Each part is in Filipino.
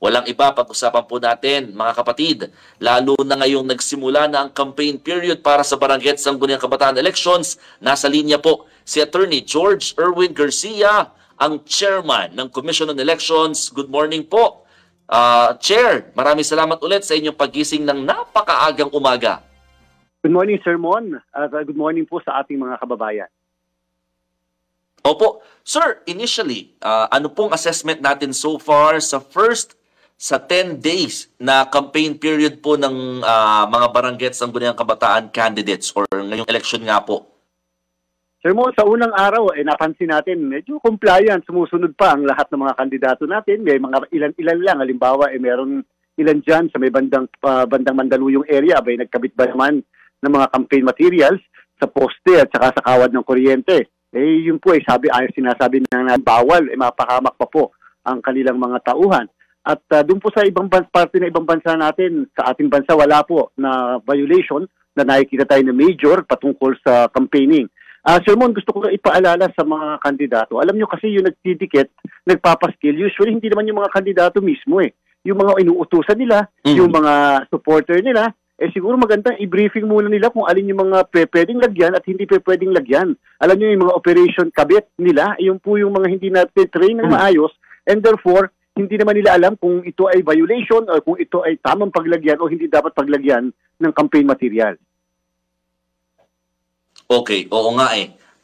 Walang iba, pag-usapan po natin, mga kapatid, lalo na ngayong nagsimula na ang campaign period para sa Barangay at Sangguniang Kabataan Elections. Nasa linya po si Attorney George Erwin Garcia, ang chairman ng Commission on Elections. Good morning po. Chair, maraming salamat ulit sa inyong pagising ng napakaagang umaga. Good morning, Sir Mon. Good morning po sa ating mga kababayan. Opo. Sir, initially, ano pong assessment natin so far sa 10 days na campaign period po ng mga barangay at sangguniang kabataan candidates or ngayong election nga po? Sir Mon, sa unang araw, napansin natin, medyo compliant, sumusunod pa ang lahat ng mga kandidato natin. May mga ilan-ilan lang. Halimbawa, meron ilan dyan sa may bandang Mandaluyong area, nagkabit ba naman ng mga campaign materials sa poste at saka sa kawad ng kuryente. Yun po sinasabi na bawal, mapahamak pa po ang kanilang mga tauhan. At doon po sa parte na ibang bansa natin, sa ating bansa wala po na violation na nakikita tayo na major patungkol sa campaigning. Sir Mon, gusto ko ipaalala sa mga kandidato. Alam nyo kasi yung nagtidikit, nagpapaskill, usually hindi naman yung mga kandidato mismo Yung mga inuutusan nila, yung mga supporter nila, siguro magandang i-briefing muna nila kung alin yung mga pwedeng lagyan at hindi pwedeng lagyan. Alam niyo yung mga operation kabit nila, yung po yung mga hindi na-train ng maayos, and therefore, hindi naman nila alam kung ito ay violation o kung ito ay tamang paglagyan o hindi dapat paglagyan ng campaign material. Okay, oo nga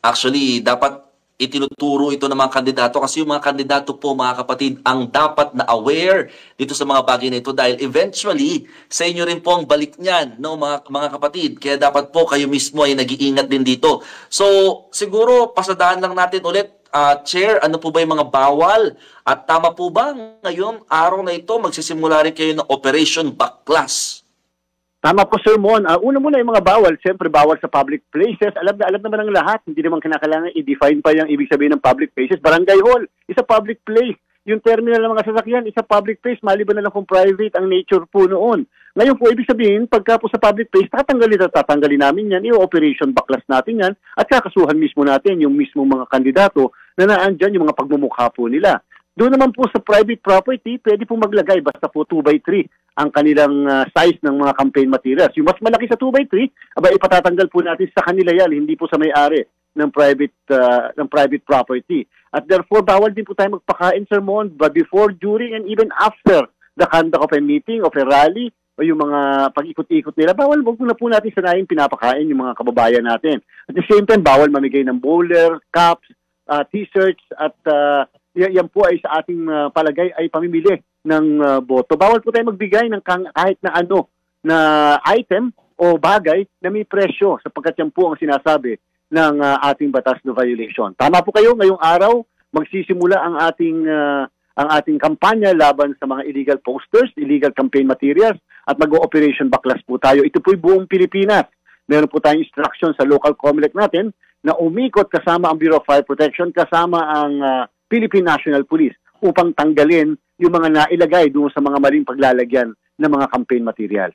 Actually, dapat itinuturo ito ng mga kandidato kasi yung mga kandidato po, mga kapatid, ang dapat na aware dito sa mga bagay na ito dahil eventually, sa inyo rin po ang balik niyan, no, mga kapatid. Kaya dapat po kayo mismo ay nag-iingat din dito. So, siguro, pasadaan lang natin ulit, Chair, ano po ba yung mga bawal? At tama po ba ngayong araw na ito, magsisimula rin kayo ng Operation Baklas? Tama po, Sir Mon. Una muna yung mga bawal. Siyempre, bawal sa public places. Alam naman ng lahat. Hindi naman kinakailangan i-define pa yung ibig sabihin ng public places. Barangay hall, isa public place. Yung terminal ng mga sasakyan, isa public place. Maliban na lang kung private ang nature po noon. Ngayon po, ibig sabihin, pagka po sa public place, tatanggalin namin yan. I-operation baklas natin yan. At kakasuhan mismo natin yung mismo mga kandidato na naandyan yung mga pagmumukha po nila. Doon naman po sa private property, pwede po maglagay basta po 2x3 ang kanilang size ng mga campaign materials. Yung mas malaki sa 2x3, ipatatanggal po natin sa kanila yan, hindi po sa may-ari ng private property. At therefore, bawal din po tayo magpakain, Sir Mon, but before, during, and even after the conduct of a meeting, of a rally, o yung mga pag-ikot-ikot nila, bawal wag na po natin sanayin pinapakain yung mga kababayan natin. At the same time, bawal mamigay ng bowler, cups, t-shirts, at yan po ay sa ating palagay ay pamimili ng boto. Bawal po tayo magbigay ng kahit na ano na item o bagay na may presyo sapagkat yan po ang sinasabi ng ating batas na violation. Tama po kayo, ngayong araw magsisimula ang ating kampanya laban sa mga illegal posters, illegal campaign materials at mag-o-operation baklas po tayo. Ito po'y buong Pilipinas. Meron po tayong instruction sa local COMELEC natin na umikot kasama ang Bureau of Fire Protection, kasama ang Philippine National Police upang tanggalin yung mga nailagay doon sa mga maling paglalagyan ng mga campaign materials.